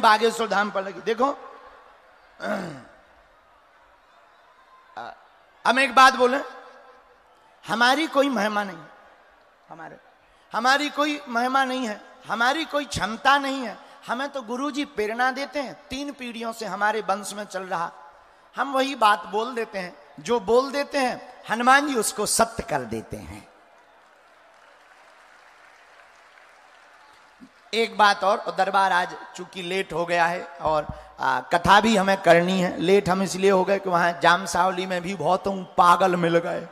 बागेश्वर धाम पर लगी। देखो हम एक बात बोले, हमारी कोई महिमा नहीं, हमारी कोई महिमा नहीं है, हमारी कोई क्षमता नहीं है। हमें तो गुरुजी प्रेरणा देते हैं, 3 पीढ़ियों से हमारे वंश में चल रहा। हम वही बात बोल देते हैं, जो बोल देते हैं हनुमान जी उसको सत्य कर देते हैं। एक बात और, दरबार आज चूंकि लेट हो गया है और कथा भी हमें करनी है। लेट हम इसलिए हो गए कि वहां जाम सावली में भी बहुत पागल मिल गए,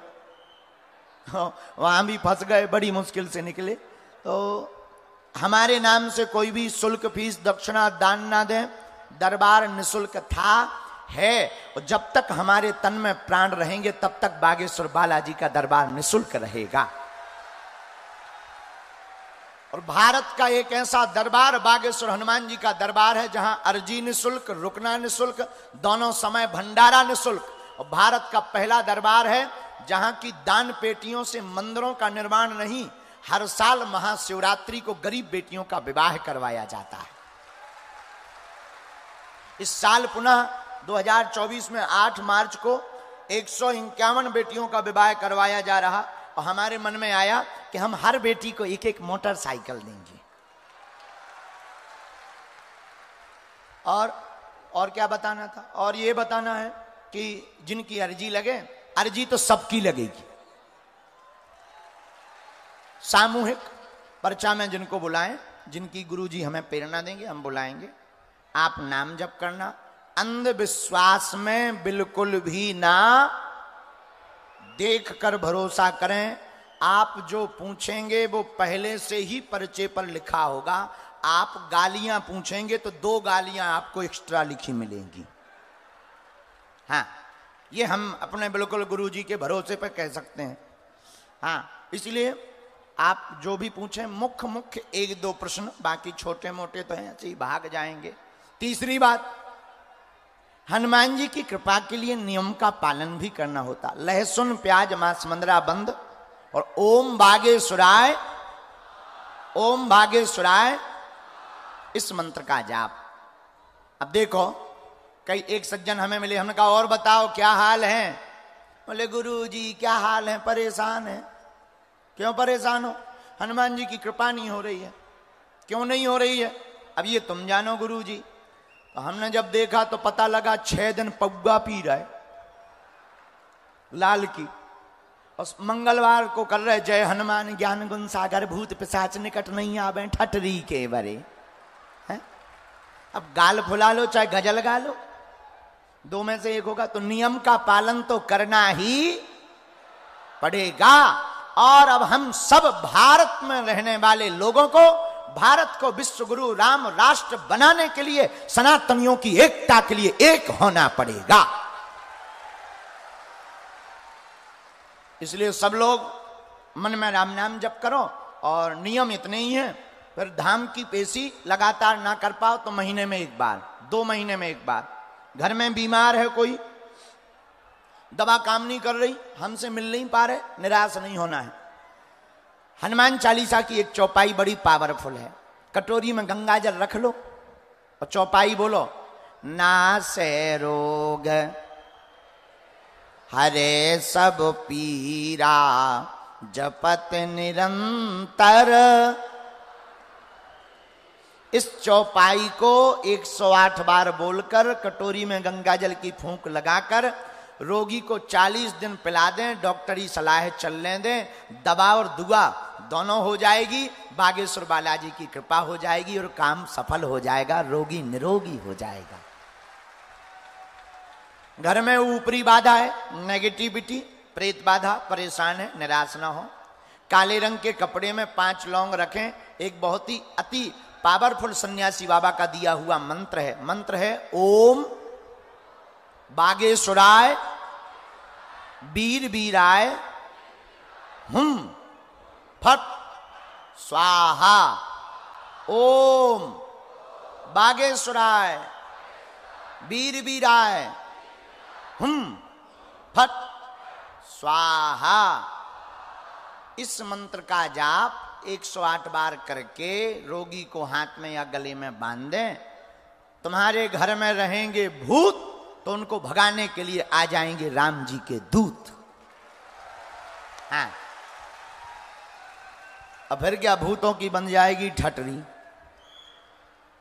वहां भी फंस गए, बड़ी मुश्किल से निकले। तो हमारे नाम से कोई भी शुल्क, फीस, दक्षिणा, दान ना दें। दरबार निशुल्क था, है, और जब तक हमारे तन में प्राण रहेंगे तब तक बागेश्वर बालाजी का दरबार निशुल्क रहेगा। और भारत का एक ऐसा दरबार बागेश्वर हनुमान जी का दरबार है जहां अर्जी निशुल्क, रुकना निशुल्क, दोनों समय भंडारा निशुल्क। और भारत का पहला दरबार है जहां की दान पेटियों से मंदिरों का निर्माण नहीं, हर साल महाशिवरात्रि को गरीब बेटियों का विवाह करवाया जाता है। इस साल पुनः 2024 में 8 मार्च को 151 बेटियों का विवाह करवाया जा रहा। और हमारे मन में आया कि हम हर बेटी को एक एक मोटरसाइकिल देंगे। और क्या बताना था? और ये बताना है कि जिनकी अर्जी लगे, अर्जी तो सबकी लगेगी। सामूहिक पर्चा में जिनको बुलाएं, जिनकी गुरुजी हमें प्रेरणा देंगे हम बुलाएंगे। आप नाम जप करना, अंधविश्वास में बिल्कुल भी ना देख कर भरोसा करें। आप जो पूछेंगे वो पहले से ही पर्चे पर लिखा होगा। आप गालियां पूछेंगे तो 2 गालियां आपको एक्स्ट्रा लिखी मिलेंगी। हाँ, ये हम अपने बिल्कुल गुरुजी के भरोसे पर कह सकते हैं। हाँ, इसलिए आप जो भी पूछें, मुख्य 1-2 प्रश्न, बाकी छोटे मोटे तो हैं, ऐसे ही भाग जाएंगे। तीसरी बात, हनुमान जी की कृपा के लिए नियम का पालन भी करना होता। लहसुन, प्याज, मांस, मंदरा बंद, और ओम बागेश्वराय, ओम बागेश्वराय इस मंत्र का जाप। अब देखो, कई एक सज्जन हमें मिले, हमने कहा और बताओ क्या हाल है? बोले गुरुजी क्या हाल है, परेशान है। क्यों परेशान हो? हनुमान जी की कृपा नहीं हो रही है। क्यों नहीं हो रही है? अब ये तुम जानो गुरुजी। तो हमने जब देखा तो पता लगा 6 दिन पौगा पी रहा है लाल की, और मंगलवार को कर रहे जय हनुमान ज्ञान गुण सागर, भूत पिशाच निकट नहीं आवे, ठटरी के बरे है। अब गाल फुला लो चाहे गजल गा लो, 2 में से एक होगा। तो नियम का पालन तो करना ही पड़ेगा। और अब हम सब भारत में रहने वाले लोगों को भारत को विश्व गुरु राम राष्ट्र बनाने के लिए, सनातनियों की एकता के लिए एक होना पड़ेगा। इसलिए सब लोग मन में राम नाम जप करो। और नियम इतने ही हैं। फिर धाम की पेशी लगातार ना कर पाओ तो महीने में 1 बार, 2 महीने में 1 बार। घर में बीमार है कोई, दवा काम नहीं कर रही, हमसे मिल नहीं पा रहे, निराश नहीं होना है। हनुमान चालीसा की एक चौपाई बड़ी पावरफुल है। कटोरी में गंगा जल रख लो और चौपाई बोलो, नासे रोग हरे सब पीरा, जपत निरंतर। इस चौपाई को 108 बार बोलकर कटोरी में गंगा जल की फूंक लगाकर रोगी को 40 दिन पिला दें, डॉक्टरी सलाह चलने दें, दवा और दुआ दोनों हो जाएगी। बागेश्वर बालाजी की कृपा हो जाएगी और काम सफल हो जाएगा, रोगी निरोगी हो जाएगा। घर में ऊपरी बाधा है, नेगेटिविटी, प्रेत बाधा, परेशान है, निराश ना हो। काले रंग के कपड़े में 5 लौंग रखें। एक बहुत ही अति पावरफुल सन्यासी बाबा का दिया हुआ मंत्र है। मंत्र है ओम बागेश्वराय वीर वीराय हुम फट स्वाहा। ओम बागेश्वराय वीर वीराय हुम फट स्वाहा। इस मंत्र का जाप 108 बार करके रोगी को हाथ में या गले में बांध दें। तुम्हारे घर में रहेंगे भूत तो उनको भगाने के लिए आ जाएंगे राम जी के दूत। हाँ, अब फिर क्या भूतों की बन जाएगी ठटरी।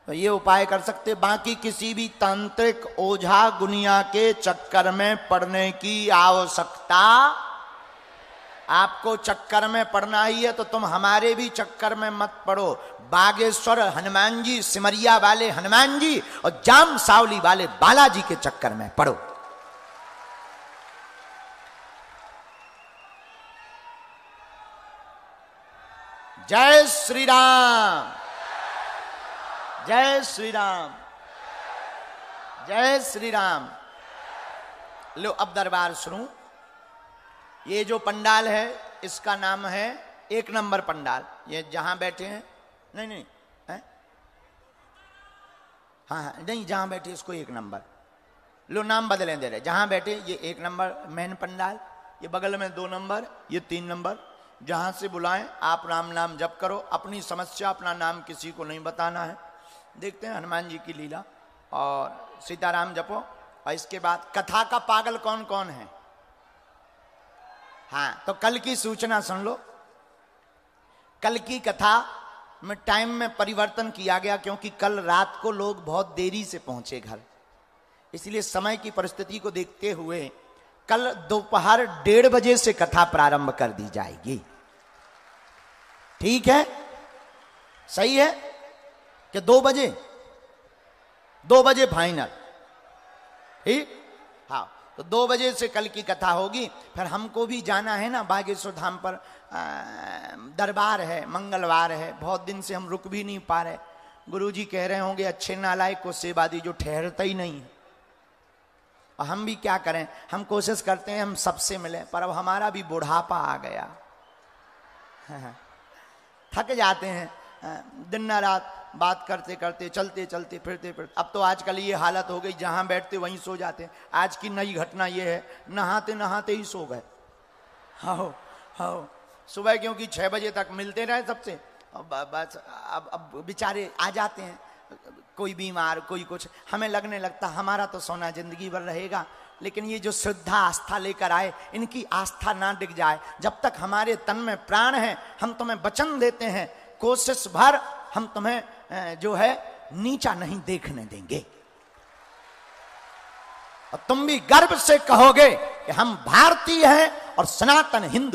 तो ये उपाय कर सकते, बाकी किसी भी तांत्रिक ओझा गुनिया के चक्कर में पड़ने की आवश्यकता। आपको चक्कर में पड़ना ही है तो तुम हमारे भी चक्कर में मत पड़ो। बागेश्वर हनुमान जी, सिमरिया वाले हनुमान जी और जाम सावली वाले बालाजी के चक्कर में पड़ो। जय श्री राम, जय श्री राम, जय श्री राम। लो अब दरबार सुनो। ये जो पंडाल है इसका नाम है 1 नंबर पंडाल। ये जहां बैठे हैं, नहीं है? हाँ, नहीं, जहां बैठे इसको 1 नंबर। लो नाम बदलें दे रहे। जहां बैठे ये 1 नंबर मेन पंडाल, ये बगल में 2 नंबर, ये 3 नंबर। जहां से बुलाएं आप राम नाम जप करो। अपनी समस्या, अपना नाम किसी को नहीं बताना है। देखते हैं हनुमान जी की लीला और सीताराम जपो। और इसके बाद कथा का पागल कौन कौन है? हाँ, तो कल की सूचना सुन लो। कल की कथा में टाइम में परिवर्तन किया गया क्योंकि कल रात को लोग बहुत देरी से पहुंचे घर, इसलिए समय की परिस्थिति को देखते हुए कल दोपहर 1:30 बजे से कथा प्रारंभ कर दी जाएगी। ठीक है? सही है कि 2 बजे? 2 बजे फाइनल। ठीक? हाँ, तो 2 बजे से कल की कथा होगी। फिर हमको भी जाना है ना बागेश्वर धाम पर, दरबार है, मंगलवार है। बहुत दिन से हम रुक भी नहीं पा रहे। गुरुजी कह रहे होंगे अच्छे नालायक को सेवा दी जो ठहरता ही नहीं है। और हम भी क्या करें, हम कोशिश करते हैं हम सबसे मिलें, पर अब हमारा भी बुढ़ापा आ गया। थक जाते हैं दिन रात बात करते करते, चलते चलते, फिरते फिरते। अब तो आजकल ये हालत हो गई जहां बैठते वहीं सो जाते हैं। आज की नई घटना ये है, नहाते नहाते ही सो गए। हाँ हाँ, सुबह क्योंकि 6 बजे तक मिलते रहे सबसे, बस अब बेचारे आ जाते हैं, कोई बीमार, कोई कुछ। हमें लगने लगता हमारा तो सोना जिंदगी भर रहेगा, लेकिन ये जो श्रद्धा आस्था लेकर आए, इनकी आस्था ना डिग जाए। जब तक हमारे तन में प्राण है, हम तुम्हें वचन देते हैं कोशिश भर हम तुम्हें जो है नीचा नहीं देखने देंगे। और तुम भी गर्व से कहोगे कि हम भारतीय हैं और सनातन हिंदू।